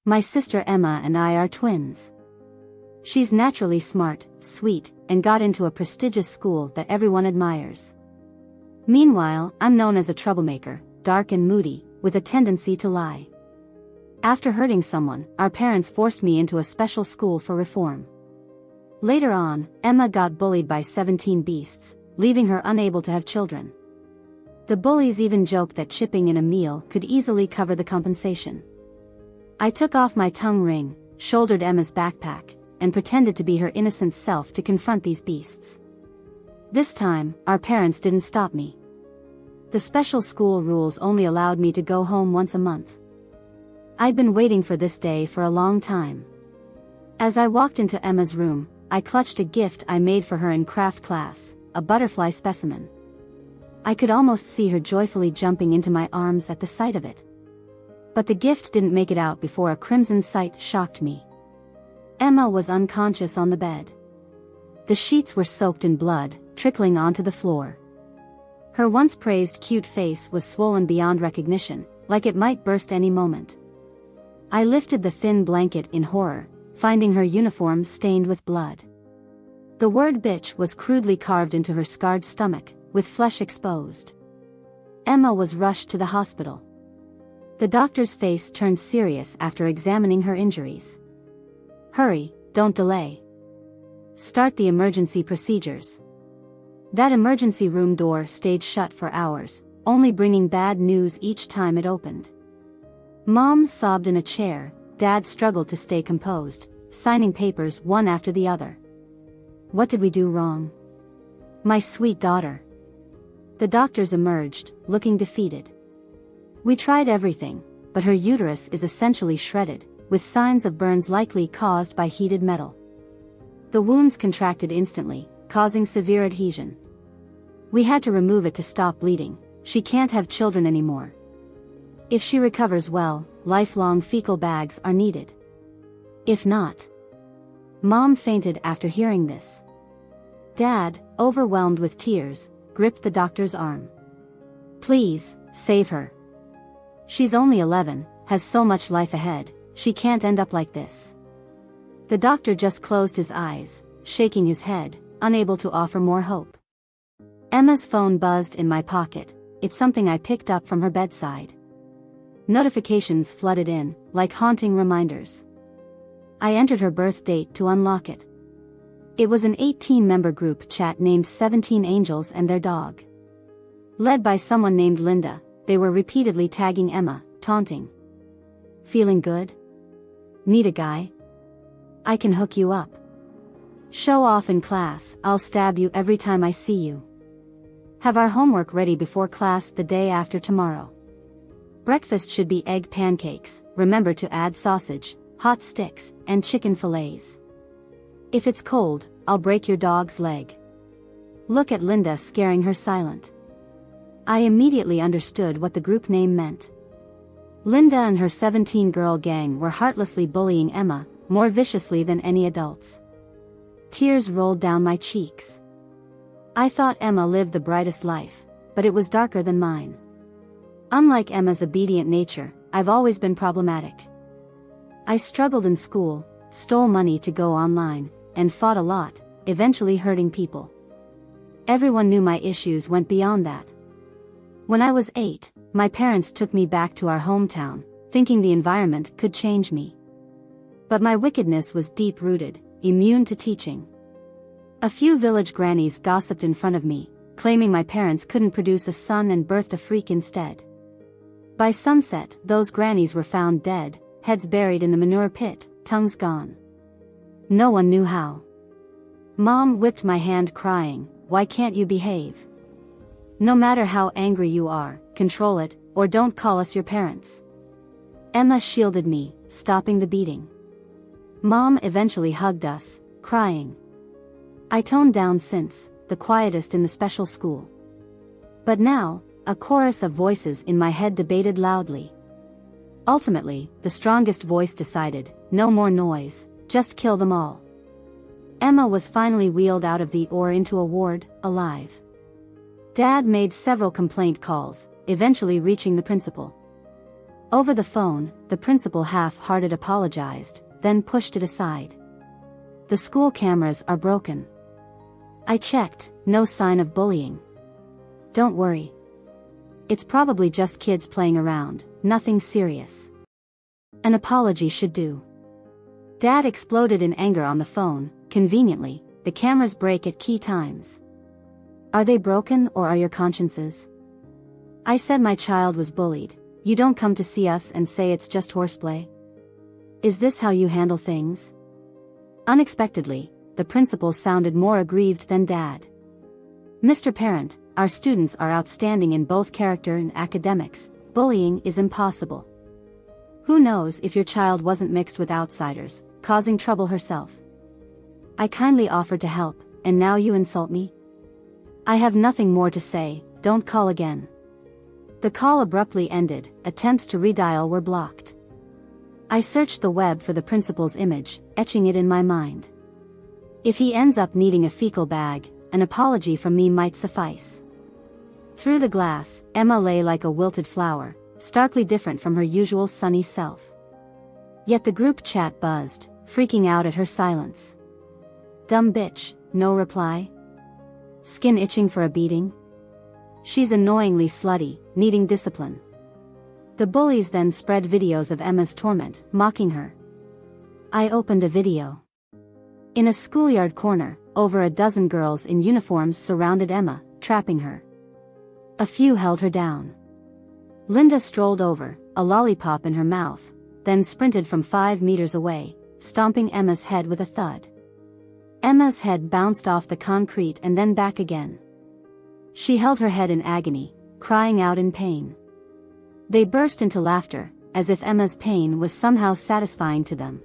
My sister Emma and I are twins. She's naturally smart, sweet, and got into a prestigious school that everyone admires. Meanwhile, I'm known as a troublemaker, dark and moody, with a tendency to lie. After hurting someone, our parents forced me into a special school for reform. Later on, Emma got bullied by 17 beasts, leaving her unable to have children. The bullies even joked that chipping in a meal could easily cover the compensation. I took off my tongue ring, shouldered Emma's backpack, and pretended to be her innocent self to confront these beasts. This time, our parents didn't stop me. The special school rules only allowed me to go home once a month. I'd been waiting for this day for a long time. As I walked into Emma's room, I clutched a gift I made for her in craft class, a butterfly specimen. I could almost see her joyfully jumping into my arms at the sight of it. But the gift didn't make it out before a crimson sight shocked me. Emma was unconscious on the bed. The sheets were soaked in blood, trickling onto the floor. Her once praised cute face was swollen beyond recognition, like it might burst any moment. I lifted the thin blanket in horror, finding her uniform stained with blood. The word bitch was crudely carved into her scarred stomach, with flesh exposed. Emma was rushed to the hospital. The doctor's face turned serious after examining her injuries. Hurry, don't delay. Start the emergency procedures. That emergency room door stayed shut for hours, only bringing bad news each time it opened. Mom sobbed in a chair, Dad struggled to stay composed, signing papers one after the other. What did we do wrong? My sweet daughter. The doctors emerged, looking defeated. We tried everything, but her uterus is essentially shredded, with signs of burns likely caused by heated metal. The wounds contracted instantly, causing severe adhesion. We had to remove it to stop bleeding. She can't have children anymore. If she recovers well, lifelong fecal bags are needed. If not. Mom fainted after hearing this. Dad, overwhelmed with tears, gripped the doctor's arm. Please, save her. She's only 11, has so much life ahead, she can't end up like this. The doctor just closed his eyes, shaking his head, unable to offer more hope. Emma's phone buzzed in my pocket. It's something I picked up from her bedside. Notifications flooded in, like haunting reminders. I entered her birth date to unlock it. It was an 18-member group chat named 17 Angels and Their Dog. Led by someone named Linda, they were repeatedly tagging Emma, taunting. Feeling good? Need a guy? I can hook you up. Show off in class, I'll stab you every time I see you. Have our homework ready before class the day after tomorrow. Breakfast should be egg pancakes, remember to add sausage, hot sticks, and chicken fillets. If it's cold, I'll break your dog's leg. Look at Linda scaring her silent. I immediately understood what the group name meant. Linda and her 17-girl gang were heartlessly bullying Emma, more viciously than any adults. Tears rolled down my cheeks. I thought Emma lived the brightest life, but it was darker than mine. Unlike Emma's obedient nature, I've always been problematic. I struggled in school, stole money to go online, and fought a lot, eventually hurting people. Everyone knew my issues went beyond that. When I was 8, my parents took me back to our hometown, thinking the environment could change me. But my wickedness was deep-rooted, immune to teaching. A few village grannies gossiped in front of me, claiming my parents couldn't produce a son and birthed a freak instead. By sunset, those grannies were found dead, heads buried in the manure pit, tongues gone. No one knew how. Mom whipped my hand crying, "Why can't you behave? No matter how angry you are, control it, or don't call us your parents." Emma shielded me, stopping the beating. Mom eventually hugged us, crying. I toned down since, the quietest in the special school. But now, a chorus of voices in my head debated loudly. Ultimately, the strongest voice decided, no more noise, just kill them all. Emma was finally wheeled out of the OR into a ward, alive. Dad made several complaint calls, eventually reaching the principal. Over the phone, the principal half-hearted apologized, then pushed it aside. The school cameras are broken. I checked, no sign of bullying. Don't worry. It's probably just kids playing around, nothing serious. An apology should do. Dad exploded in anger on the phone. Conveniently, the cameras break at key times. Are they broken or are your consciences? I said my child was bullied. You don't come to see us and say it's just horseplay? Is this how you handle things? Unexpectedly, the principal sounded more aggrieved than Dad. Mr. Parent, our students are outstanding in both character and academics. Bullying is impossible. Who knows if your child wasn't mixed with outsiders, causing trouble herself? I kindly offered to help, and now you insult me? I have nothing more to say, don't call again. The call abruptly ended, attempts to redial were blocked. I searched the web for the principal's image, etching it in my mind. If he ends up needing a fecal bag, an apology from me might suffice. Through the glass, Emma lay like a wilted flower, starkly different from her usual sunny self. Yet the group chat buzzed, freaking out at her silence. Dumb bitch, no reply? Skin itching for a beating? She's annoyingly slutty, needing discipline. The bullies then spread videos of Emma's torment, mocking her. I opened a video. In a schoolyard corner, over a dozen girls in uniforms surrounded Emma, trapping her. A few held her down. Linda strolled over, a lollipop in her mouth, then sprinted from 5 meters away, stomping Emma's head with a thud. Emma's head bounced off the concrete and then back again. She held her head in agony, crying out in pain. They burst into laughter, as if Emma's pain was somehow satisfying to them.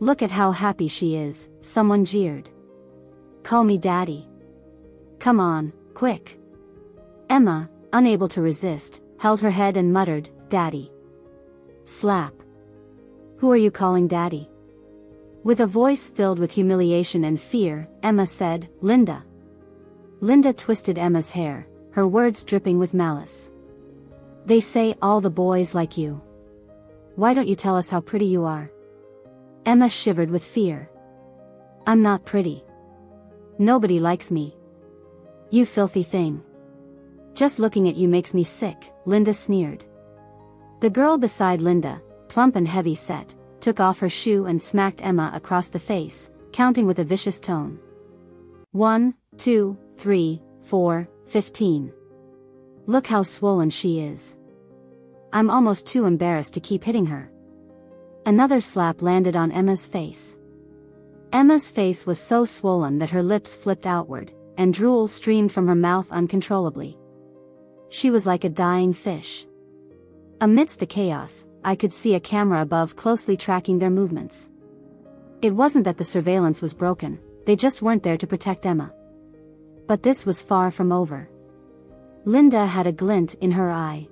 Look at how happy she is, someone jeered. Call me Daddy. Come on, quick. Emma, unable to resist, held her head and muttered, Daddy. Slap. Who are you calling Daddy? With a voice filled with humiliation and fear, Emma said, Linda. Linda twisted Emma's hair, her words dripping with malice. They say all the boys like you. Why don't you tell us how pretty you are? Emma shivered with fear. I'm not pretty. Nobody likes me. You filthy thing. Just looking at you makes me sick, Linda sneered. The girl beside Linda, plump and heavy-set, took off her shoe and smacked Emma across the face, counting with a vicious tone. 1, 2, 3, 4, 15. Look how swollen she is. I'm almost too embarrassed to keep hitting her. Another slap landed on Emma's face. Emma's face was so swollen that her lips flipped outward, and drool streamed from her mouth uncontrollably. She was like a dying fish. Amidst the chaos, I could see a camera above closely tracking their movements. It wasn't that the surveillance was broken, they just weren't there to protect Emma. But this was far from over. Linda had a glint in her eye.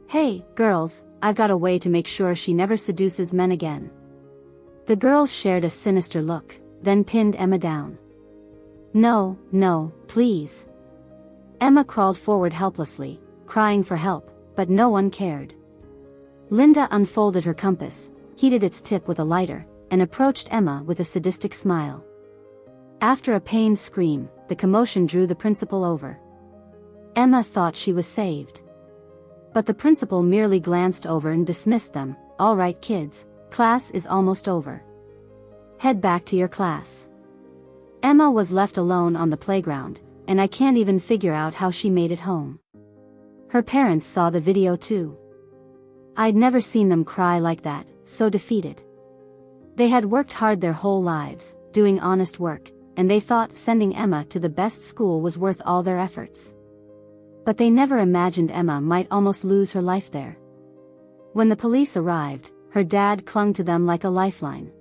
Hey, girls, I've got a way to make sure she never seduces men again. The girls shared a sinister look, then pinned Emma down. No, no, please. Emma crawled forward helplessly, crying for help, but no one cared. Linda unfolded her compass, heated its tip with a lighter, and approached Emma with a sadistic smile. After a pained scream, the commotion drew the principal over. Emma thought she was saved. But the principal merely glanced over and dismissed them. All right, kids, class is almost over. Head back to your class. Emma was left alone on the playground, and I can't even figure out how she made it home. Her parents saw the video too. I'd never seen them cry like that, so defeated. They had worked hard their whole lives, doing honest work, and they thought sending Emma to the best school was worth all their efforts. But they never imagined Emma might almost lose her life there. When the police arrived, her dad clung to them like a lifeline.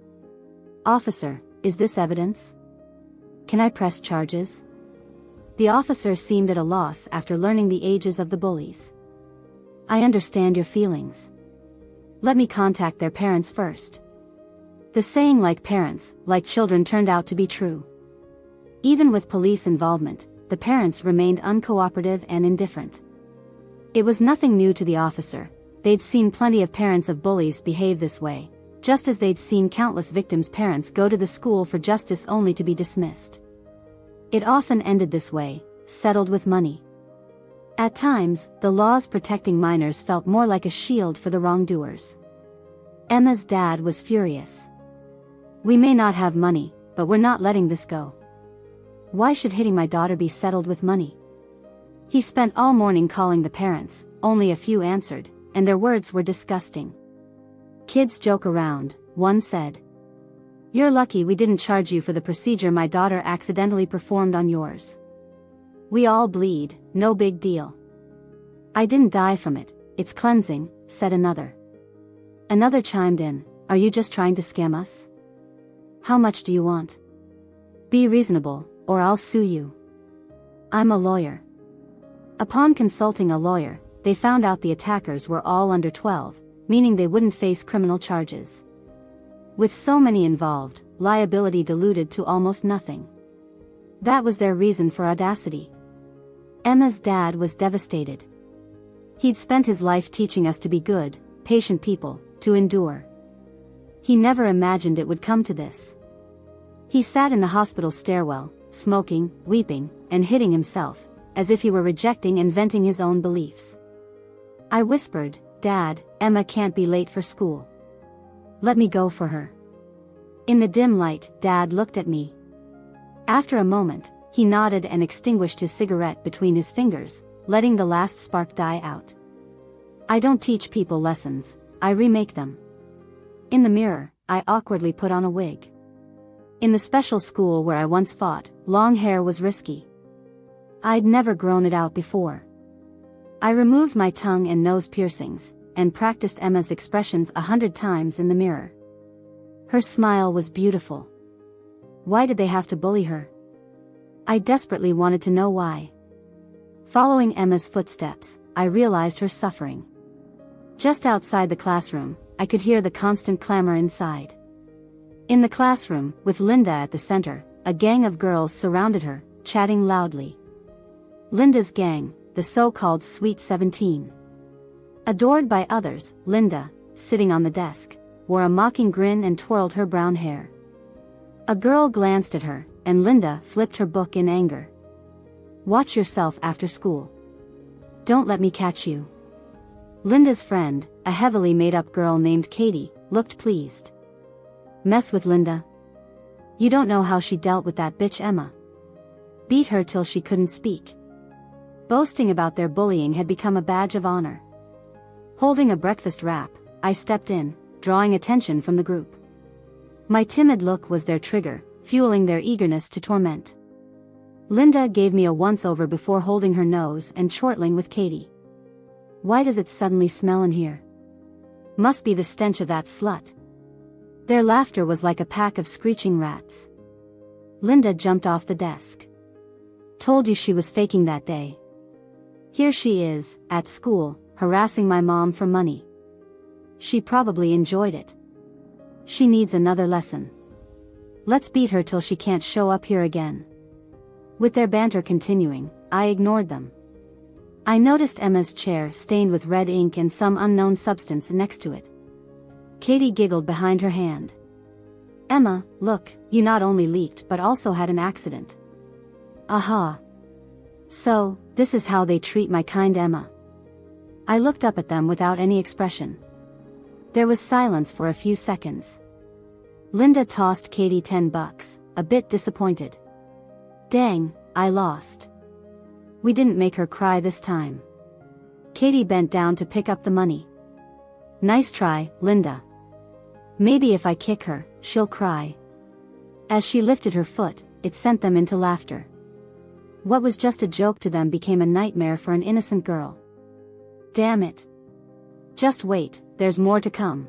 Officer, is this evidence? Can I press charges? The officer seemed at a loss after learning the ages of the bullies. I understand your feelings. Let me contact their parents first. The saying like parents, like children turned out to be true. Even with police involvement, the parents remained uncooperative and indifferent. It was nothing new to the officer, they'd seen plenty of parents of bullies behave this way, just as they'd seen countless victims' parents go to the school for justice only to be dismissed. It often ended this way, settled with money. At times, the laws protecting minors felt more like a shield for the wrongdoers. Emma's dad was furious. "We may not have money, but we're not letting this go. Why should hitting my daughter be settled with money?" He spent all morning calling the parents, only a few answered, and their words were disgusting. "Kids joke around," one said. "You're lucky we didn't charge you for the procedure my daughter accidentally performed on yours. We all bleed, no big deal." "I didn't die from it, it's cleansing," said another. Another chimed in, "Are you just trying to scam us? How much do you want? Be reasonable, or I'll sue you." "I'm a lawyer." Upon consulting a lawyer, they found out the attackers were all under 12, meaning they wouldn't face criminal charges. With so many involved, liability diluted to almost nothing. That was their reason for audacity. Emma's dad was devastated. He'd spent his life teaching us to be good, patient people, to endure. He never imagined it would come to this. He sat in the hospital stairwell, smoking, weeping, and hitting himself, as if he were rejecting and venting his own beliefs. I whispered, "Dad, Emma can't be late for school. Let me go for her." In the dim light, Dad looked at me. After a moment, he nodded and extinguished his cigarette between his fingers, letting the last spark die out. "I don't teach people lessons, I remake them." In the mirror, I awkwardly put on a wig. In the special school where I once fought, long hair was risky. I'd never grown it out before. I removed my tongue and nose piercings, and practiced Emma's expressions 100 times in the mirror. Her smile was beautiful. Why did they have to bully her? I desperately wanted to know why. Following Emma's footsteps, I realized her suffering. Just outside the classroom, I could hear the constant clamor inside. In the classroom, with Linda at the center, a gang of girls surrounded her, chatting loudly. Linda's gang, the so-called Sweet 17. Adored by others, Linda, sitting on the desk, wore a mocking grin and twirled her brown hair. A girl glanced at her, and Linda flipped her book in anger. "Watch yourself after school. Don't let me catch you." Linda's friend, a heavily made-up girl named Katie, looked pleased. "Mess with Linda? You don't know how she dealt with that bitch Emma. Beat her till she couldn't speak." Boasting about their bullying had become a badge of honor. Holding a breakfast wrap, I stepped in, drawing attention from the group. My timid look was their trigger, fueling their eagerness to torment. Linda gave me a once-over before holding her nose and chortling with Katie. "Why does it suddenly smell in here? Must be the stench of that slut." Their laughter was like a pack of screeching rats. Linda jumped off the desk. "Told you she was faking that day. Here she is, at school, harassing my mom for money. She probably enjoyed it. She needs another lesson. Let's beat her till she can't show up here again." With their banter continuing, I ignored them. I noticed Emma's chair stained with red ink and some unknown substance next to it. Katie giggled behind her hand. "Emma, look, you not only leaked but also had an accident." "Aha. So, this is how they treat my kind Emma." I looked up at them without any expression. There was silence for a few seconds. Linda tossed Katie $10, a bit disappointed. "Dang, I lost. We didn't make her cry this time." Katie bent down to pick up the money. "Nice try, Linda. Maybe if I kick her, she'll cry." As she lifted her foot, it sent them into laughter. What was just a joke to them became a nightmare for an innocent girl. Damn it. Just wait, there's more to come.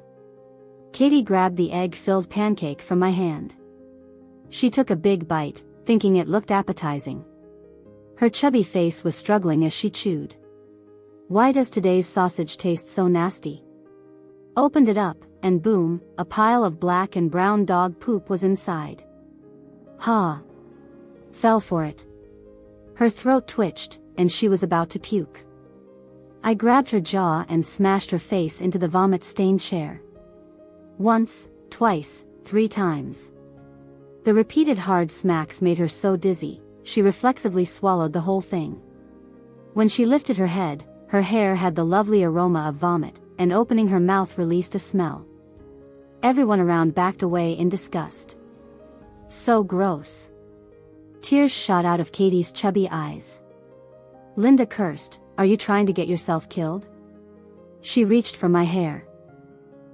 Katie grabbed the egg-filled pancake from my hand. She took a big bite, thinking it looked appetizing. Her chubby face was struggling as she chewed. "Why does today's sausage taste so nasty?" Opened it up, and boom, a pile of black and brown dog poop was inside. Ha! Fell for it. Her throat twitched, and she was about to puke. I grabbed her jaw and smashed her face into the vomit-stained chair. Once, twice, 3 times. The repeated hard smacks made her so dizzy, she reflexively swallowed the whole thing. When she lifted her head, her hair had the lovely aroma of vomit, and opening her mouth released a smell. Everyone around backed away in disgust. So gross. Tears shot out of Katie's chubby eyes. Linda cursed, "Are you trying to get yourself killed?" She reached for my hair.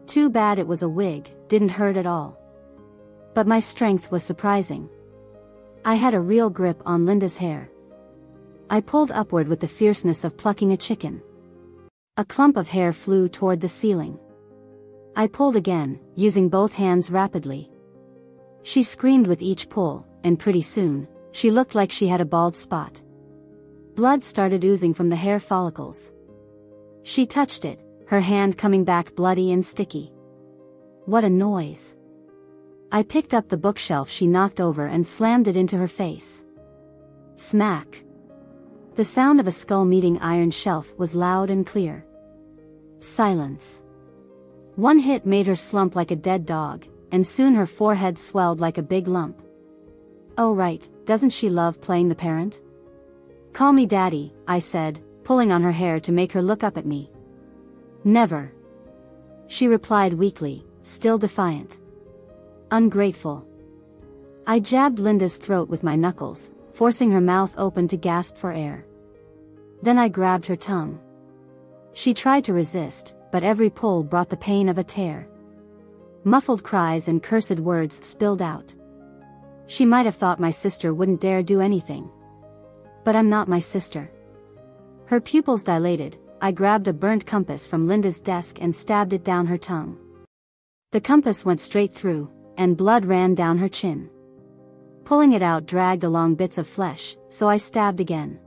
Too bad it was a wig, didn't hurt at all. But my strength was surprising. I had a real grip on Linda's hair. I pulled upward with the fierceness of plucking a chicken. A clump of hair flew toward the ceiling. I pulled again, using both hands rapidly. She screamed with each pull, and pretty soon, she looked like she had a bald spot. Blood started oozing from the hair follicles. She touched it, her hand coming back bloody and sticky. What a noise. I picked up the bookshelf she knocked over and slammed it into her face. Smack. The sound of a skull meeting iron shelf was loud and clear. Silence. One hit made her slump like a dead dog, and soon her forehead swelled like a big lump. Oh right, doesn't she love playing the parent? Call me Daddy, I said, pulling on her hair to make her look up at me. Never. She replied weakly, still defiant. Ungrateful. I jabbed Linda's throat with my knuckles, forcing her mouth open to gasp for air. Then I grabbed her tongue. She tried to resist, but every pull brought the pain of a tear. Muffled cries and cursed words spilled out. She might have thought my sister wouldn't dare do anything. But I'm not my sister. Her pupils dilated. I grabbed a burnt compass from Linda's desk and stabbed it down her tongue. The compass went straight through, and blood ran down her chin. Pulling it out dragged along bits of flesh, so I stabbed again.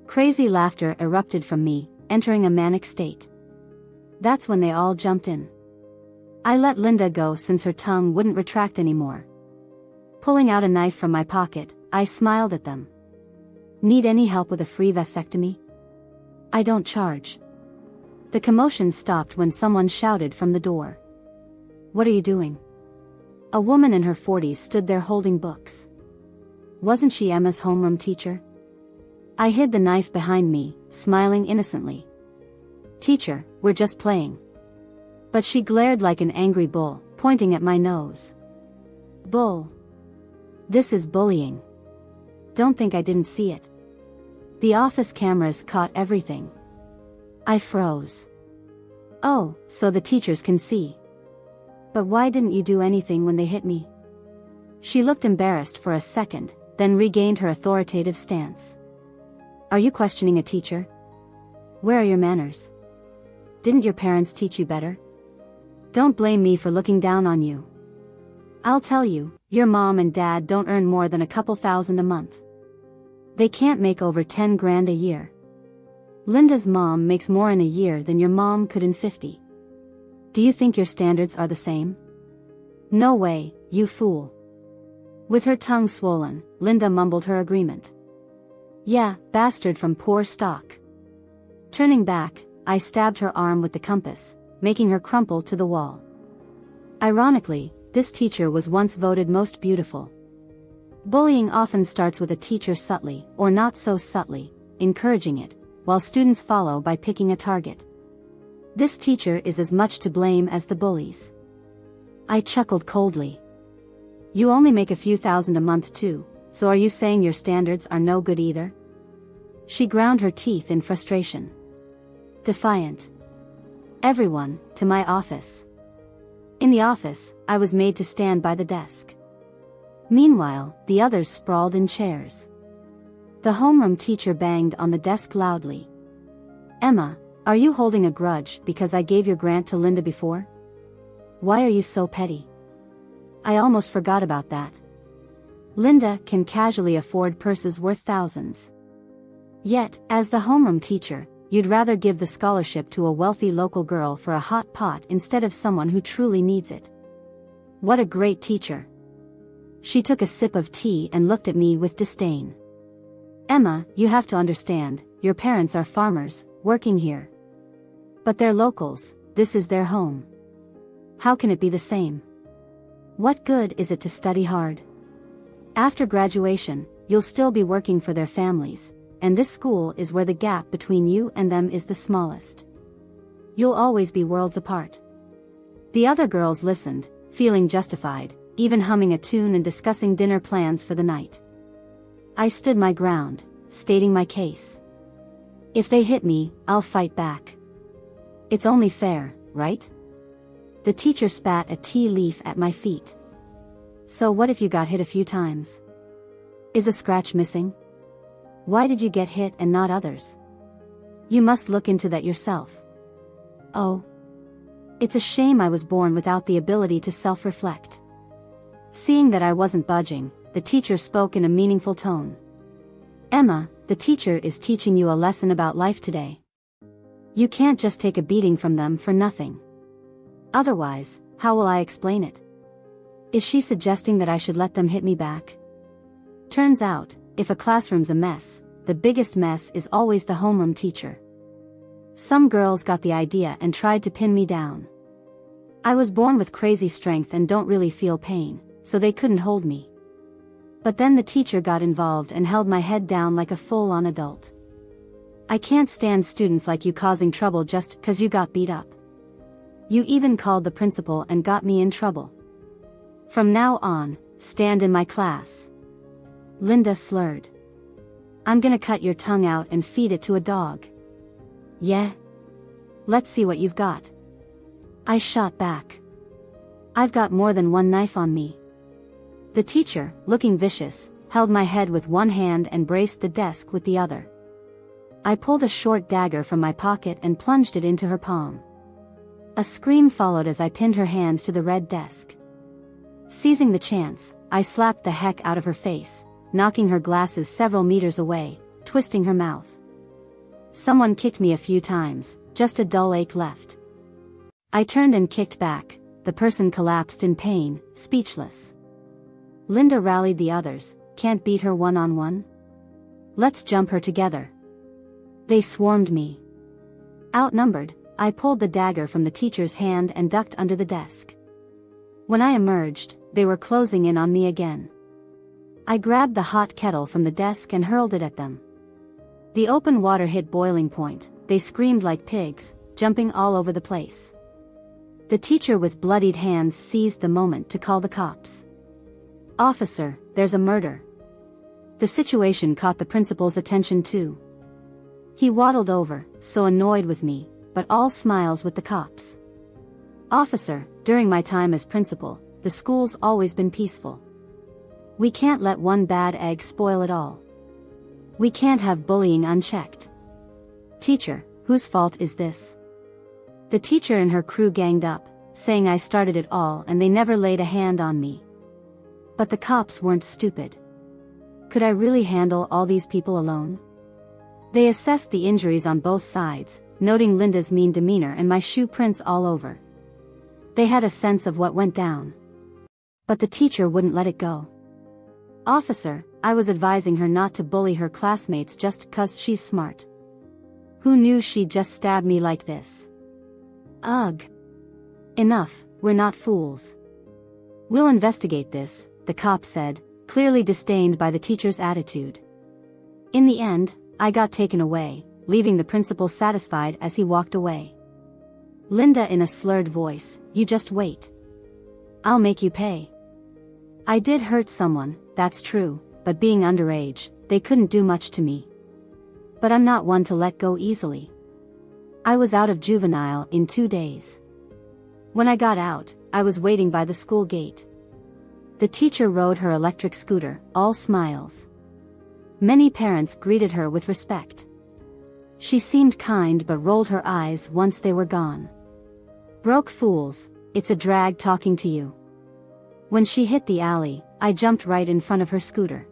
Crazy laughter erupted from me, entering a manic state. That's when they all jumped in. I let Linda go since her tongue wouldn't retract anymore. Pulling out a knife from my pocket, I smiled at them. Need any help with a free vasectomy? I don't charge. The commotion stopped when someone shouted from the door. What are you doing? A woman in her 40s stood there holding books. Wasn't she Emma's homeroom teacher? I hid the knife behind me, smiling innocently. Teacher, we're just playing. But she glared like an angry bull, pointing at my nose. Bull. This is bullying. Don't think I didn't see it. The office cameras caught everything. I froze. Oh, so the teachers can see. But why didn't you do anything when they hit me? She looked embarrassed for a second, then regained her authoritative stance. Are you questioning a teacher? Where are your manners? Didn't your parents teach you better? Don't blame me for looking down on you. I'll tell you, your mom and dad don't earn more than a couple thousand a month. They can't make over 10 grand a year. Linda's mom makes more in a year than your mom could in 50. Do you think your standards are the same? No way, you fool. With her tongue swollen, Linda mumbled her agreement. Yeah, bastard from poor stock. Turning back, I stabbed her arm with the compass, making her crumple to the wall. Ironically, this teacher was once voted most beautiful. Bullying often starts with a teacher subtly, or not so subtly, encouraging it, while students follow by picking a target. This teacher is as much to blame as the bullies. I chuckled coldly. You only make a few thousand a month too, so are you saying your standards are no good either? She ground her teeth in frustration. Defiant. Everyone, to my office. In the office, I was made to stand by the desk. Meanwhile, the others sprawled in chairs. The homeroom teacher banged on the desk loudly. Emma, are you holding a grudge because I gave your grant to Linda before? Why are you so petty? I almost forgot about that. Linda can casually afford purses worth thousands. Yet, as the homeroom teacher, you'd rather give the scholarship to a wealthy local girl for a hot pot instead of someone who truly needs it. What a great teacher. She took a sip of tea and looked at me with disdain. Emma, you have to understand, your parents are farmers, working here. But they're locals, this is their home. How can it be the same? What good is it to study hard? After graduation, you'll still be working for their families, and this school is where the gap between you and them is the smallest. You'll always be worlds apart. The other girls listened, feeling justified, even humming a tune and discussing dinner plans for the night. I stood my ground, stating my case. If they hit me, I'll fight back. It's only fair, right? The teacher spat a tea leaf at my feet. So what if you got hit a few times? Is a scratch missing? Why did you get hit and not others? You must look into that yourself. Oh. It's a shame I was born without the ability to self-reflect. Seeing that I wasn't budging, the teacher spoke in a meaningful tone. Emma, the teacher is teaching you a lesson about life today. You can't just take a beating from them for nothing. Otherwise, how will I explain it? Is she suggesting that I should let them hit me back? Turns out, if a classroom's a mess, the biggest mess is always the homeroom teacher. Some girls got the idea and tried to pin me down. I was born with crazy strength and don't really feel pain, so they couldn't hold me. But then the teacher got involved and held my head down like a full-on adult. I can't stand students like you causing trouble just 'cause you got beat up. You even called the principal and got me in trouble. From now on, stand in my class. Linda slurred. I'm gonna cut your tongue out and feed it to a dog. Yeah? Let's see what you've got. I shot back. I've got more than one knife on me. The teacher, looking vicious, held my head with one hand and braced the desk with the other. I pulled a short dagger from my pocket and plunged it into her palm. A scream followed as I pinned her hand to the red desk. Seizing the chance, I slapped the heck out of her face, knocking her glasses several meters away, twisting her mouth. Someone kicked me a few times, just a dull ache left. I turned and kicked back, the person collapsed in pain, speechless. Linda rallied the others, can't beat her one-on-one? Let's jump her together. They swarmed me. Outnumbered, I pulled the dagger from the teacher's hand and ducked under the desk. When I emerged, they were closing in on me again. I grabbed the hot kettle from the desk and hurled it at them. The open water hit boiling point, they screamed like pigs, jumping all over the place. The teacher with bloodied hands seized the moment to call the cops. Officer, there's a murder. The situation caught the principal's attention too. He waddled over, so annoyed with me, but all smiles with the cops. Officer, during my time as principal, the school's always been peaceful. We can't let one bad egg spoil it all. We can't have bullying unchecked. Teacher, whose fault is this? The teacher and her crew ganged up, saying I started it all and they never laid a hand on me. But the cops weren't stupid. Could I really handle all these people alone? They assessed the injuries on both sides, noting Linda's mean demeanor and my shoe prints all over. They had a sense of what went down. But the teacher wouldn't let it go. Officer, I was advising her not to bully her classmates just 'cause she's smart. Who knew she'd just stab me like this? Ugh. Enough, we're not fools. We'll investigate this, the cop said, clearly disdained by the teacher's attitude. In the end, I got taken away, leaving the principal satisfied as he walked away. Linda in a slurred voice, you just wait. I'll make you pay. I did hurt someone, that's true, but being underage, they couldn't do much to me. But I'm not one to let go easily. I was out of juvenile in 2 days. When I got out, I was waiting by the school gate. The teacher rode her electric scooter, all smiles. Many parents greeted her with respect. She seemed kind but rolled her eyes once they were gone. Broke fools, it's a drag talking to you. When she hit the alley, I jumped right in front of her scooter.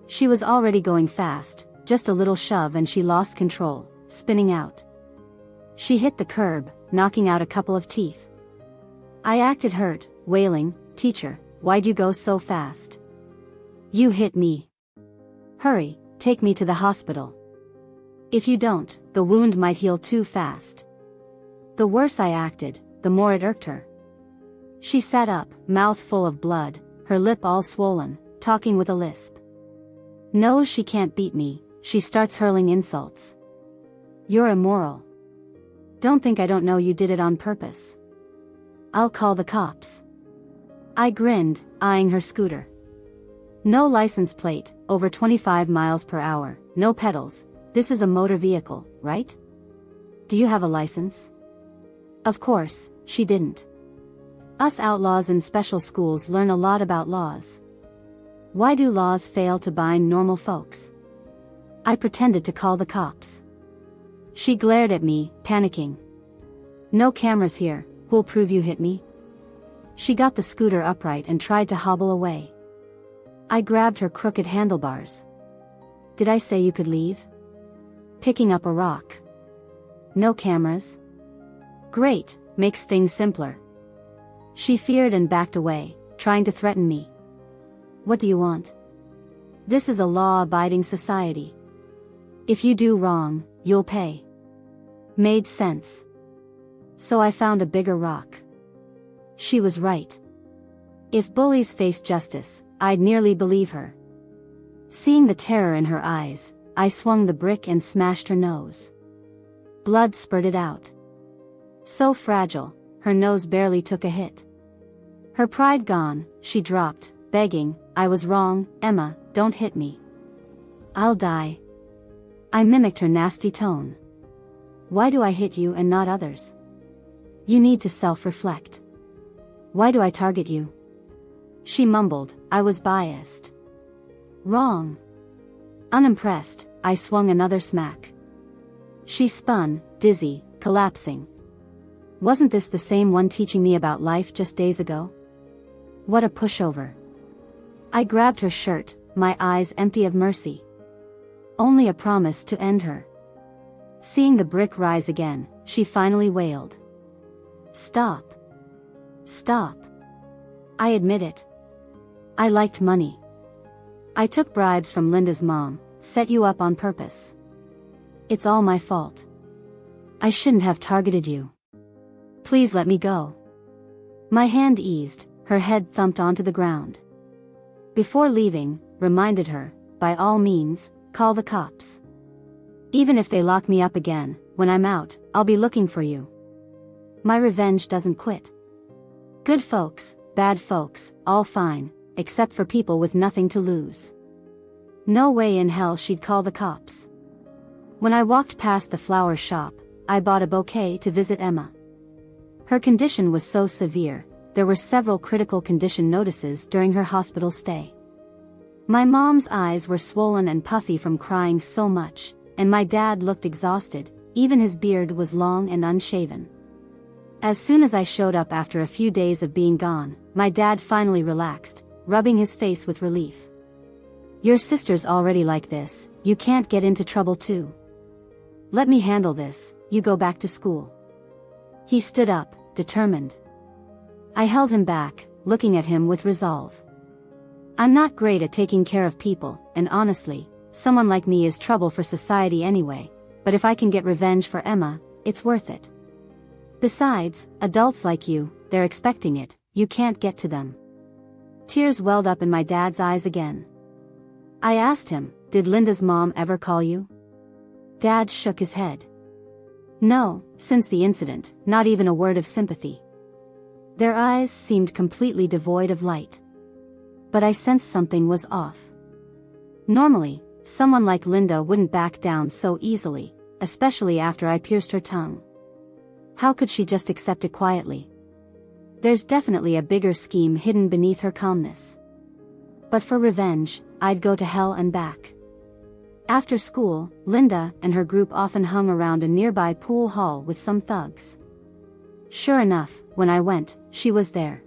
She was already going fast, just a little shove and she lost control, spinning out. She hit the curb, knocking out a couple of teeth. I acted hurt, wailing, Teacher, why'd you go so fast? You hit me. Hurry, take me to the hospital. If you don't, the wound might heal too fast. The worse I acted, the more it irked her. She sat up, mouth full of blood, her lip all swollen, talking with a lisp. Knows she can't beat me, she starts hurling insults. You're immoral. Don't think I don't know you did it on purpose. I'll call the cops. I grinned, eyeing her scooter. No license plate, over 25 miles per hour, no pedals. This is a motor vehicle, right? Do you have a license? Of course, she didn't. Us outlaws in special schools learn a lot about laws. Why do laws fail to bind normal folks? I pretended to call the cops. She glared at me, panicking. No cameras here, who'll prove you hit me? She got the scooter upright and tried to hobble away. I grabbed her crooked handlebars. Did I say you could leave? Picking up a rock. No cameras? Great, makes things simpler. She feared and backed away, trying to threaten me. What do you want? This is a law-abiding society. If you do wrong, you'll pay. Made sense. So I found a bigger rock. She was right. If bullies faced justice, I'd nearly believe her. Seeing the terror in her eyes, I swung the brick and smashed her nose. Blood spurted out. So fragile, her nose barely took a hit. Her pride gone, she dropped, begging, I was wrong, Emma, don't hit me. I'll die. I mimicked her nasty tone. Why do I hit you and not others? You need to self-reflect. Why do I target you? She mumbled, I was biased. Wrong. Unimpressed, I swung another smack. She spun, dizzy, collapsing. Wasn't this the same one teaching me about life just days ago? What a pushover. I grabbed her shirt, my eyes empty of mercy. Only a promise to end her. Seeing the brick rise again, she finally wailed. Stop. Stop. I admit it. I liked money. I took bribes from Linda's mom, set you up on purpose. It's all my fault. I shouldn't have targeted you. Please let me go. My hand eased, her head thumped onto the ground. Before leaving, reminded her, by all means, call the cops. Even if they lock me up again, when I'm out, I'll be looking for you. My revenge doesn't quit. Good folks, bad folks, all fine, except for people with nothing to lose. No way in hell she'd call the cops. When I walked past the flower shop, I bought a bouquet to visit Emma. Her condition was so severe, there were several critical condition notices during her hospital stay. My mom's eyes were swollen and puffy from crying so much, and my dad looked exhausted, even his beard was long and unshaven. As soon as I showed up after a few days of being gone, my dad finally relaxed, rubbing his face with relief. Your sister's already like this, you can't get into trouble too. Let me handle this, you go back to school. He stood up, determined. I held him back, looking at him with resolve. I'm not great at taking care of people, and honestly, someone like me is trouble for society anyway, but if I can get revenge for Emma, it's worth it. Besides, adults like you, they're expecting it, you can't get to them. Tears welled up in my dad's eyes again. I asked him, did Linda's mom ever call you? Dad shook his head. No, since the incident, not even a word of sympathy. Their eyes seemed completely devoid of light. But I sensed something was off. Normally, someone like Linda wouldn't back down so easily, especially after I pierced her tongue. How could she just accept it quietly? There's definitely a bigger scheme hidden beneath her calmness. But for revenge, I'd go to hell and back. After school, Linda and her group often hung around a nearby pool hall with some thugs. Sure enough, when I went, she was there.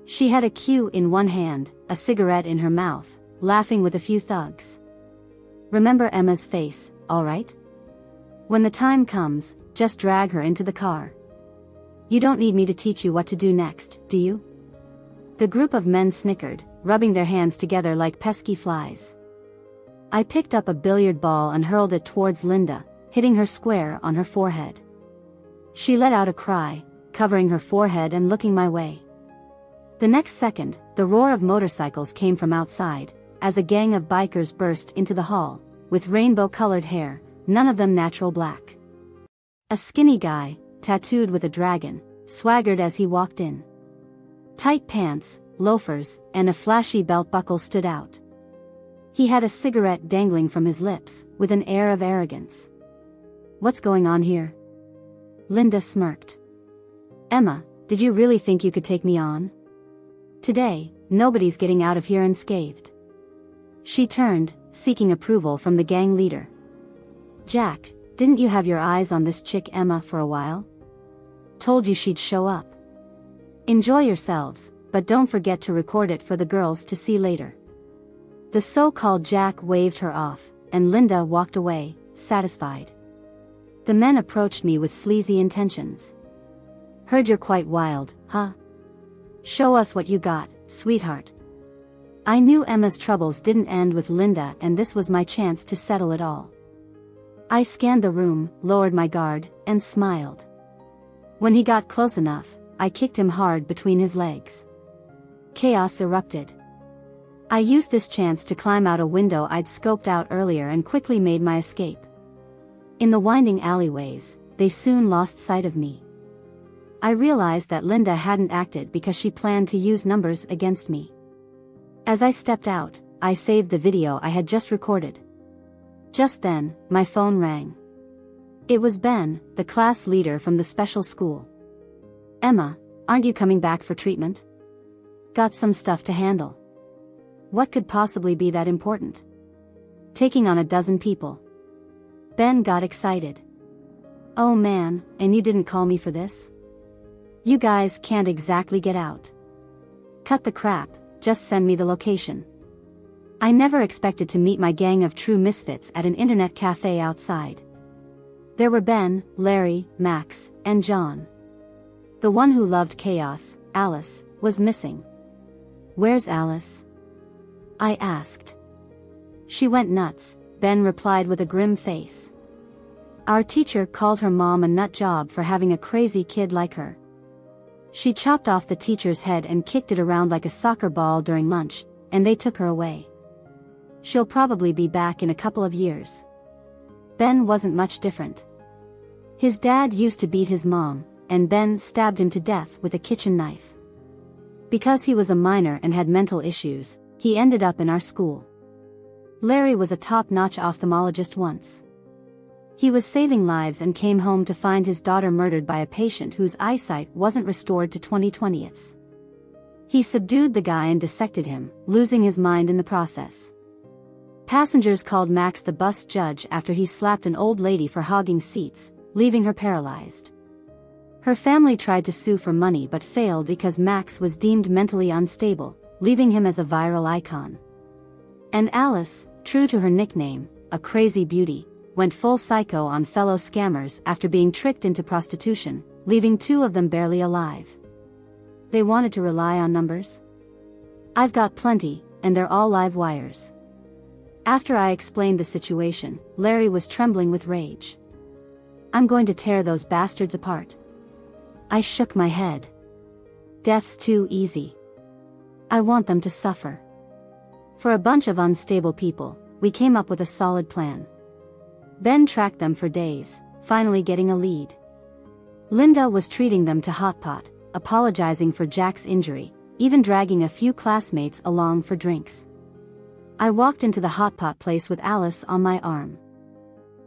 She had a cue in one hand, a cigarette in her mouth, laughing with a few thugs. Remember Emma's face, all right? When the time comes, just drag her into the car. You don't need me to teach you what to do next, do you? The group of men snickered, rubbing their hands together like pesky flies. I picked up a billiard ball and hurled it towards Linda, hitting her square on her forehead. She let out a cry, covering her forehead and looking my way. The next second, the roar of motorcycles came from outside, as a gang of bikers burst into the hall, with rainbow-colored hair, none of them natural black. A skinny guy, tattooed with a dragon, swaggered as he walked in. Tight pants, loafers, and a flashy belt buckle stood out. He had a cigarette dangling from his lips, with an air of arrogance. "What's going on here?" Linda smirked. "Emma, did you really think you could take me on? Today, nobody's getting out of here unscathed." She turned, seeking approval from the gang leader. "Jack, didn't you have your eyes on this chick Emma for a while? Told you she'd show up. Enjoy yourselves, but don't forget to record it for the girls to see later." The so-called Jack waved her off, and Linda walked away, satisfied. The men approached me with sleazy intentions. "Heard you're quite wild, huh? Show us what you got, sweetheart." I knew Emma's troubles didn't end with Linda, and this was my chance to settle it all. I scanned the room, lowered my guard, and smiled. When he got close enough, I kicked him hard between his legs. Chaos erupted. I used this chance to climb out a window I'd scoped out earlier and quickly made my escape. In the winding alleyways, they soon lost sight of me. I realized that Linda hadn't acted because she planned to use numbers against me. As I stepped out, I saved the video I had just recorded. Just then, my phone rang. It was Ben, the class leader from the special school. "Emma, aren't you coming back for treatment? Got some stuff to handle." What could possibly be that important? Taking on a dozen people. Ben got excited. "Oh man, and you didn't call me for this? You guys can't exactly get out." "Cut the crap, just send me the location." I never expected to meet my gang of true misfits at an internet cafe outside. There were Ben, Larry, Max, and John. The one who loved chaos, Alice, was missing. "Where's Alice?" I asked. "She went nuts," Ben replied with a grim face. "Our teacher called her mom a nut job for having a crazy kid like her. She chopped off the teacher's head and kicked it around like a soccer ball during lunch, and they took her away. She'll probably be back in a couple of years." Ben wasn't much different. His dad used to beat his mom, and Ben stabbed him to death with a kitchen knife. Because he was a minor and had mental issues, he ended up in our school. Larry was a top-notch ophthalmologist once. He was saving lives and came home to find his daughter murdered by a patient whose eyesight wasn't restored to 20/20. He subdued the guy and dissected him, losing his mind in the process. Passengers called Max the bus judge after he slapped an old lady for hogging seats, leaving her paralyzed. Her family tried to sue for money but failed because Max was deemed mentally unstable, leaving him as a viral icon. And Alice, true to her nickname, a crazy beauty, went full psycho on fellow scammers after being tricked into prostitution, leaving two of them barely alive. They wanted to rely on numbers? I've got plenty, and they're all live wires. After I explained the situation, Larry was trembling with rage. "I'm going to tear those bastards apart." I shook my head. Death's too easy. I want them to suffer. For a bunch of unstable people, we came up with a solid plan. Ben tracked them for days, finally getting a lead. Linda was treating them to hot pot, apologizing for Jack's injury, even dragging a few classmates along for drinks. I walked into the hot pot place with Alice on my arm.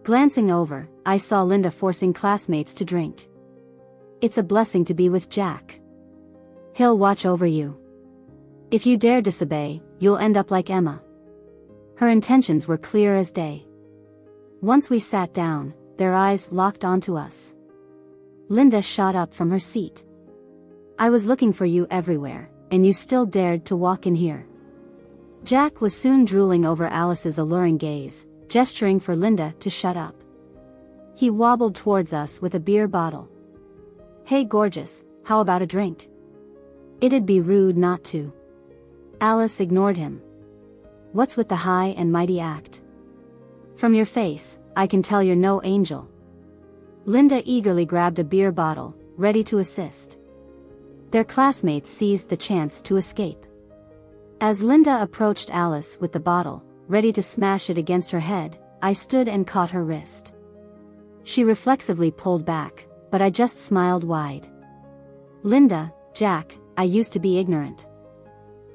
Glancing over, I saw Linda forcing classmates to drink. It's a blessing to be with Jack. He'll watch over you. If you dare disobey, you'll end up like Emma. Her intentions were clear as day. Once we sat down, their eyes locked onto us. Linda shot up from her seat. "I was looking for you everywhere, and you still dared to walk in here." Jack was soon drooling over Alice's alluring gaze, gesturing for Linda to shut up. He wobbled towards us with a beer bottle. "Hey gorgeous, how about a drink?" It'd be rude not to. Alice ignored him. "What's with the high and mighty act?" From your face, I can tell you're no angel. Linda eagerly grabbed a beer bottle, ready to assist. Their classmates seized the chance to escape. As Linda approached Alice with the bottle, ready to smash it against her head, I stood and caught her wrist. She reflexively pulled back, but I just smiled wide. Linda, Jack, I used to be ignorant.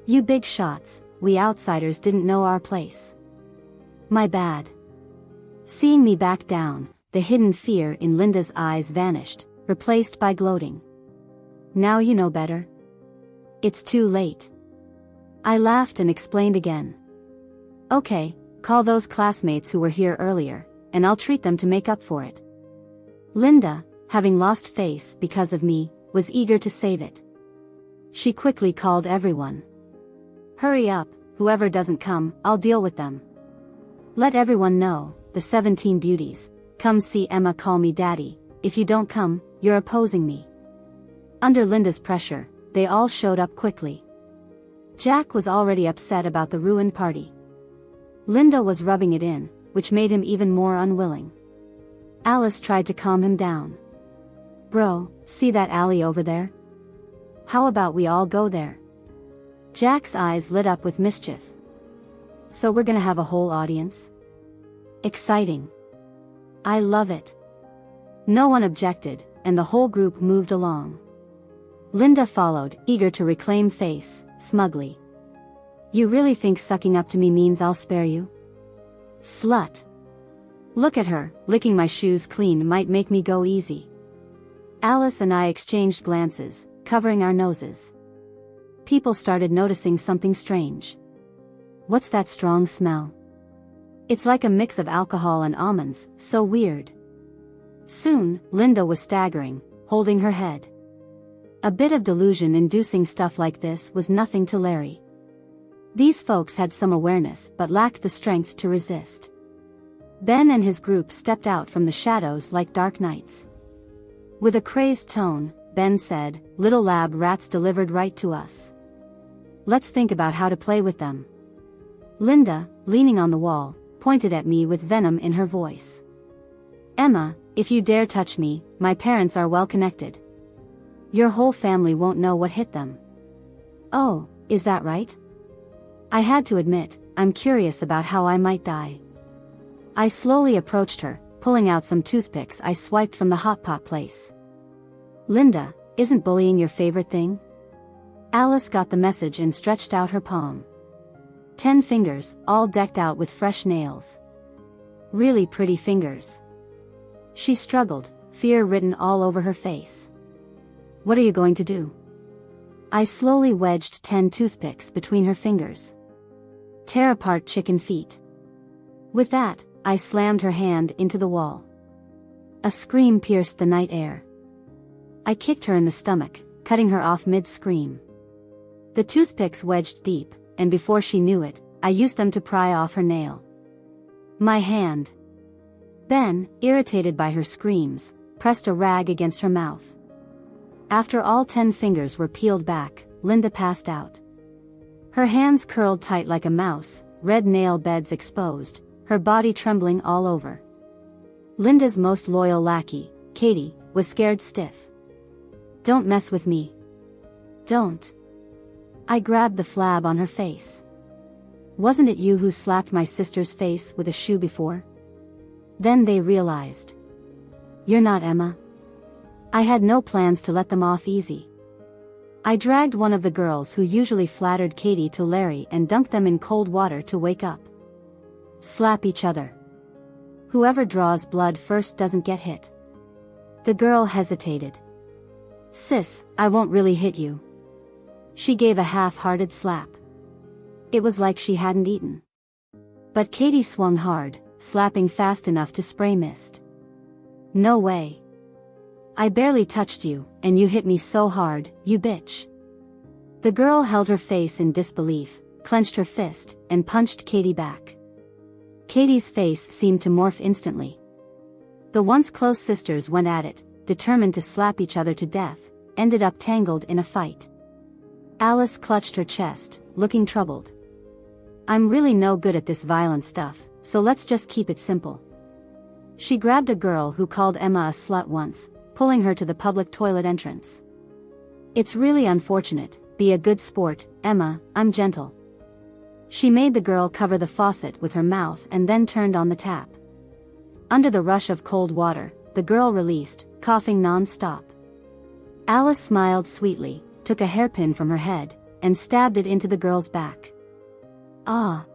You big shots, we outsiders didn't know our place. My bad. Seeing me back down, the hidden fear in Linda's eyes vanished, replaced by gloating. Now you know better. It's too late. I laughed and explained again. Okay, call those classmates who were here earlier, and I'll treat them to make up for it. Linda, having lost face because of me, was eager to save it. She quickly called everyone. Hurry up, whoever doesn't come, I'll deal with them. Let everyone know, the 17 beauties, come see Emma call me daddy, if you don't come, you're opposing me. Under Linda's pressure, they all showed up quickly. Jack was already upset about the ruined party. Linda was rubbing it in, which made him even more unwilling. Alice tried to calm him down. Bro, see that alley over there? How about we all go there? Jack's eyes lit up with mischief. So we're gonna have a whole audience? Exciting. I love it. No one objected, and the whole group moved along. Linda followed, eager to reclaim face, smugly. You really think sucking up to me means I'll spare you? Slut. Look at her, licking my shoes clean might make me go easy. Alice and I exchanged glances, covering our noses. People started noticing something strange. What's that strong smell? It's like a mix of alcohol and almonds, so weird. Soon, Linda was staggering, holding her head. A bit of delusion-inducing stuff like this was nothing to Larry. These folks had some awareness but lacked the strength to resist. Ben and his group stepped out from the shadows like dark knights. With a crazed tone, Ben said, "Little lab rats delivered right to us. Let's think about how to play with them." Linda, leaning on the wall, pointed at me with venom in her voice. "Emma, if you dare touch me, my parents are well connected. Your whole family won't know what hit them." "Oh, is that right?" I had to admit, I'm curious about how I might die. I slowly approached her, pulling out some toothpicks I swiped from the hot pot place. "Linda, isn't bullying your favorite thing?" Alice got the message and stretched out her palm. 10 fingers, all decked out with fresh nails. Really pretty fingers. She struggled, fear written all over her face. "What are you going to do?" I slowly wedged 10 toothpicks between her fingers. "Tear apart chicken feet." With that, I slammed her hand into the wall. A scream pierced the night air. I kicked her in the stomach, cutting her off mid-scream. The toothpicks wedged deep, and before she knew it, I used them to pry off her nail. My hand. Ben, irritated by her screams, pressed a rag against her mouth. After all 10 fingers were peeled back, Linda passed out. Her hands curled tight like a mouse, red nail beds exposed, her body trembling all over. Linda's most loyal lackey, Katie, was scared stiff. "Don't mess with me. Don't." I grabbed the flab on her face. "Wasn't it you who slapped my sister's face with a shoe before?" Then they realized. "You're not Emma." I had no plans to let them off easy. I dragged one of the girls who usually flattered Katie to Larry and dunked them in cold water to wake up. Slap each other. Whoever draws blood first doesn't get hit. The girl hesitated. "Sis, I won't really hit you." She gave a half-hearted slap. It was like she hadn't eaten. But Katie swung hard, slapping fast enough to spray mist. "No way. I barely touched you, and you hit me so hard, you bitch." The girl held her face in disbelief, clenched her fist, and punched Katie back. Katie's face seemed to morph instantly. The once close sisters went at it, determined to slap each other to death, ended up tangled in a fight. Alice clutched her chest, looking troubled. "I'm really no good at this violent stuff, so let's just keep it simple. She grabbed a girl who called Emma a slut once, pulling her to the public toilet entrance. It's really unfortunate, be a good sport, Emma, I'm gentle. She made the girl cover the faucet with her mouth and then turned on the tap. Under the rush of cold water, the girl released, coughing non-stop. Alice smiled sweetly, took a hairpin from her head, and stabbed it into the girl's back. Ah!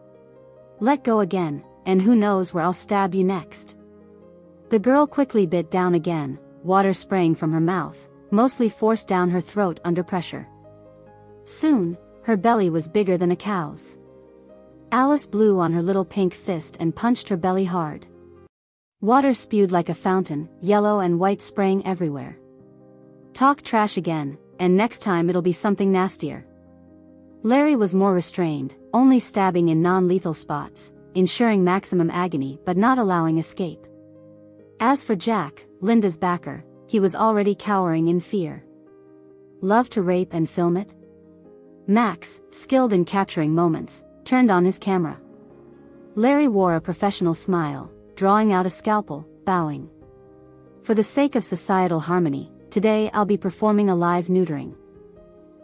Let go again, and who knows where I'll stab you next. The girl quickly bit down again, water spraying from her mouth, mostly forced down her throat under pressure. Soon, her belly was bigger than a cow's. Alice blew on her little pink fist and punched her belly hard. Water spewed like a fountain, yellow and white spraying everywhere. Talk trash again, and next time it'll be something nastier. Larry was more restrained, only stabbing in non-lethal spots, ensuring maximum agony but not allowing escape. As for Jack, Linda's backer, he was already cowering in fear. Love to rape and film it? Max, skilled in capturing moments, turned on his camera. Larry wore a professional smile, drawing out a scalpel, bowing. For the sake of societal harmony, today I'll be performing a live neutering.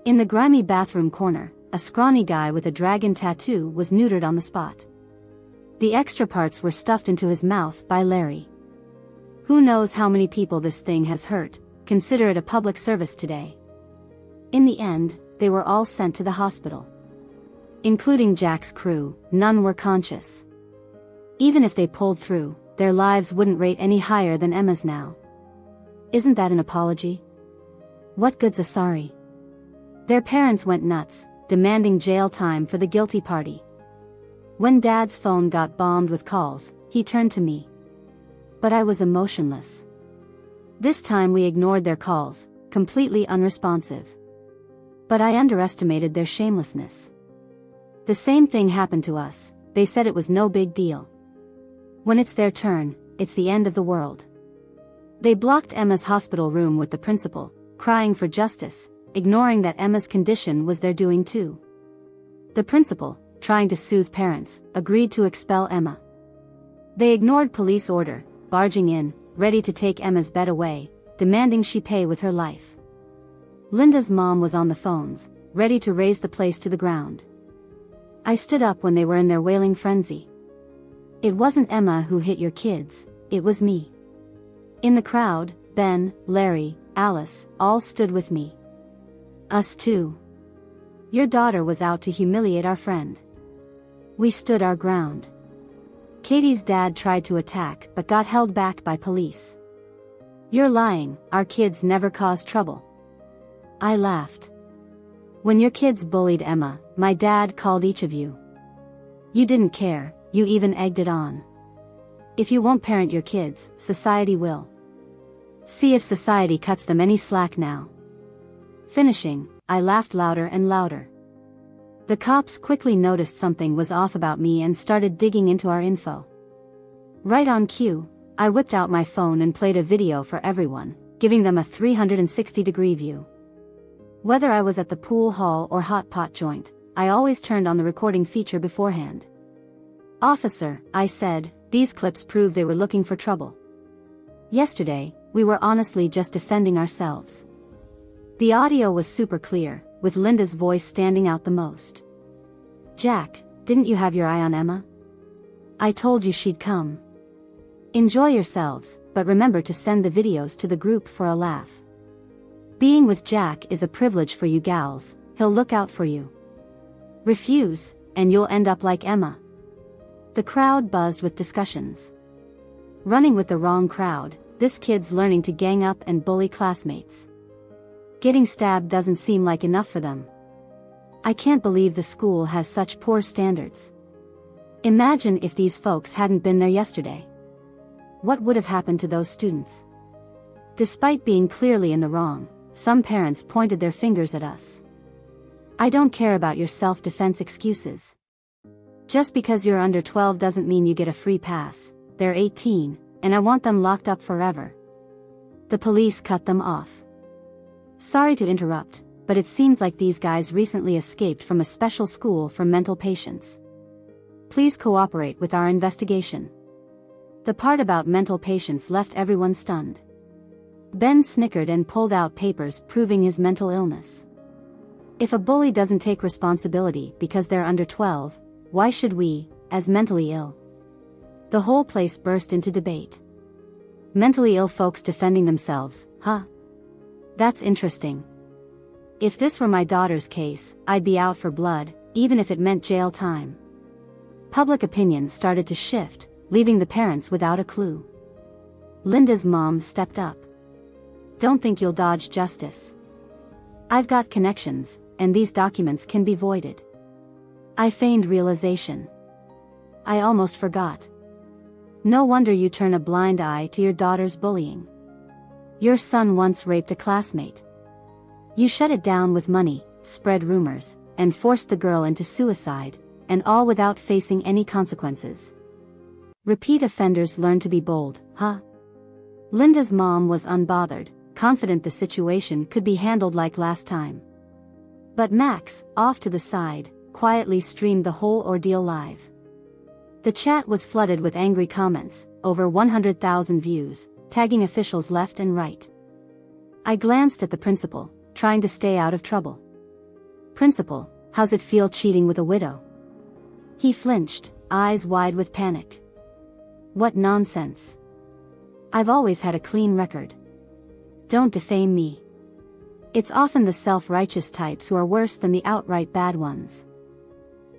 In the grimy bathroom corner, a scrawny guy with a dragon tattoo was neutered on the spot. The extra parts were stuffed into his mouth by Larry. Who knows how many people this thing has hurt, consider it a public service today. In the end, they were all sent to the hospital. Including Jack's crew, none were conscious. Even if they pulled through, their lives wouldn't rate any higher than Emma's now. Isn't that an apology? What good's a sorry? Their parents went nuts, demanding jail time for the guilty party. When Dad's phone got bombed with calls, he turned to me. But I was emotionless. This time we ignored their calls, completely unresponsive. But I underestimated their shamelessness. The same thing happened to us, they said it was no big deal. When it's their turn, it's the end of the world. They blocked Emma's hospital room with the principal, crying for justice, ignoring that Emma's condition was their doing too. The principal, trying to soothe parents, agreed to expel Emma. They ignored police order, barging in, ready to take Emma's bed away, demanding she pay with her life. Linda's mom was on the phones, ready to raze the place to the ground. I stood up when they were in their wailing frenzy. It wasn't Emma who hit your kids, it was me. In the crowd, Ben, Larry, Alice, all stood with me. Us too. Your daughter was out to humiliate our friend. We stood our ground. Katie's dad tried to attack but got held back by police. You're lying, our kids never caused trouble. I laughed. When your kids bullied Emma, my dad called each of you. You didn't care, you even egged it on. If you won't parent your kids, society will. See if society cuts them any slack now. Finishing, I laughed louder and louder. The cops quickly noticed something was off about me and started digging into our info. Right on cue, I whipped out my phone and played a video for everyone, giving them a 360-degree view. Whether I was at the pool hall or hot pot joint, I always turned on the recording feature beforehand. Officer, I said, these clips prove they were looking for trouble. Yesterday, we were honestly just defending ourselves. The audio was super clear, with Linda's voice standing out the most. Jack, didn't you have your eye on Emma? I told you she'd come. Enjoy yourselves, but remember to send the videos to the group for a laugh. Being with Jack is a privilege for you gals, he'll look out for you. Refuse, and you'll end up like Emma. The crowd buzzed with discussions. Running with the wrong crowd, this kid's learning to gang up and bully classmates. Getting stabbed doesn't seem like enough for them. I can't believe the school has such poor standards. Imagine if these folks hadn't been there yesterday. What would have happened to those students? Despite being clearly in the wrong, some parents pointed their fingers at us. I don't care about your self-defense excuses. Just because you're under 12 doesn't mean you get a free pass. They're 18, and I want them locked up forever. The police cut them off. Sorry to interrupt, but it seems like these guys recently escaped from a special school for mental patients. Please cooperate with our investigation. The part about mental patients left everyone stunned. Ben snickered and pulled out papers proving his mental illness. If a bully doesn't take responsibility because they're under 12, why should we, as mentally ill? The whole place burst into debate. Mentally ill folks defending themselves, huh? That's interesting. If this were my daughter's case, I'd be out for blood, even if it meant jail time. Public opinion started to shift, leaving the parents without a clue. Linda's mom stepped up. Don't think you'll dodge justice. I've got connections, and these documents can be voided. I feigned realization. I almost forgot. No wonder you turn a blind eye to your daughter's bullying. Your son once raped a classmate. You shut it down with money, spread rumors, and forced the girl into suicide, and all without facing any consequences. Repeat offenders learn to be bold, huh? Linda's mom was unbothered, confident the situation could be handled like last time. But Max, off to the side, quietly streamed the whole ordeal live. The chat was flooded with angry comments, over 100,000 views, tagging officials left and right. I glanced at the principal, trying to stay out of trouble. Principal, how's it feel cheating with a widow? He flinched, eyes wide with panic. What nonsense. I've always had a clean record. Don't defame me. It's often the self-righteous types who are worse than the outright bad ones.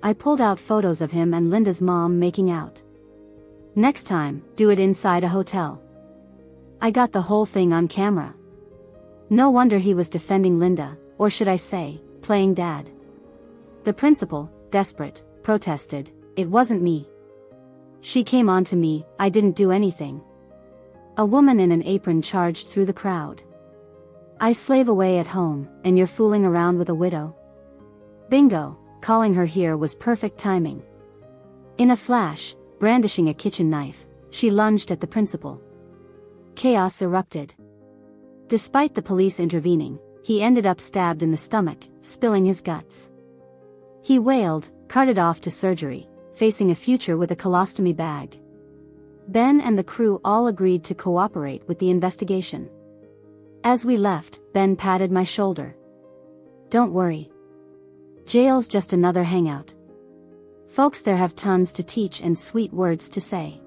I pulled out photos of him and Linda's mom making out. Next time, do it inside a hotel. I got the whole thing on camera. No wonder he was defending Linda, or should I say, playing dad. The principal, desperate, protested, "It wasn't me. She came on to me, I didn't do anything." A woman in an apron charged through the crowd. "I slave away at home, and you're fooling around with a widow?" Bingo, calling her here was perfect timing. In a flash, brandishing a kitchen knife, she lunged at the principal. Chaos erupted. Despite the police intervening, he ended up stabbed in the stomach, spilling his guts. He wailed, carted off to surgery, facing a future with a colostomy bag. Ben and the crew all agreed to cooperate with the investigation. As we left, Ben patted my shoulder. "Don't worry. Jail's just another hangout. Folks there have tons to teach and sweet words to say.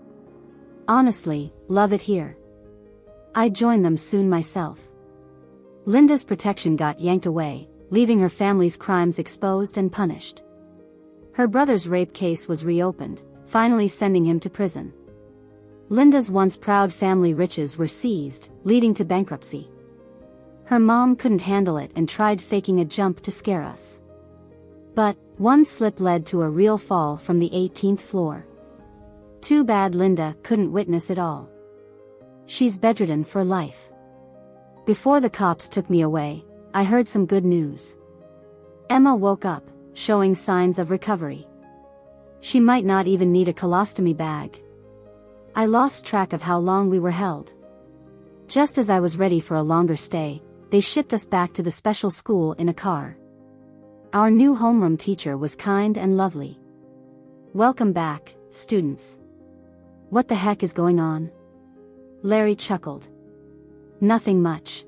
Honestly, love it here. I'd join them soon myself." Linda's protection got yanked away, leaving her family's crimes exposed and punished. Her brother's rape case was reopened, finally sending him to prison. Linda's once proud family riches were seized, leading to bankruptcy. Her mom couldn't handle it and tried faking a jump to scare us. But one slip led to a real fall from the 18th floor. Too bad Linda couldn't witness it all. She's bedridden for life. Before the cops took me away, I heard some good news. Emma woke up, showing signs of recovery. She might not even need a colostomy bag. I lost track of how long we were held. Just as I was ready for a longer stay, they shipped us back to the special school in a car. Our new homeroom teacher was kind and lovely. "Welcome back, students." "What the heck is going on?" Larry chuckled. "Nothing much.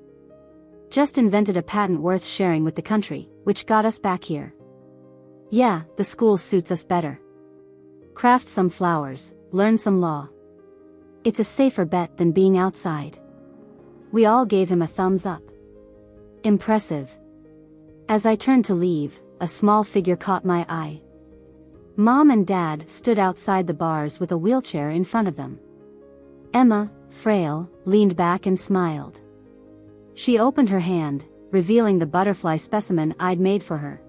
Just invented a patent worth sharing with the country, which got us back here. Yeah, the school suits us better. Craft some flowers, learn some law. It's a safer bet than being outside." We all gave him a thumbs up. Impressive. As I turned to leave, a small figure caught my eye. Mom and Dad stood outside the bars with a wheelchair in front of them. Emma, frail, leaned back and smiled. She opened her hand, revealing the butterfly specimen I'd made for her.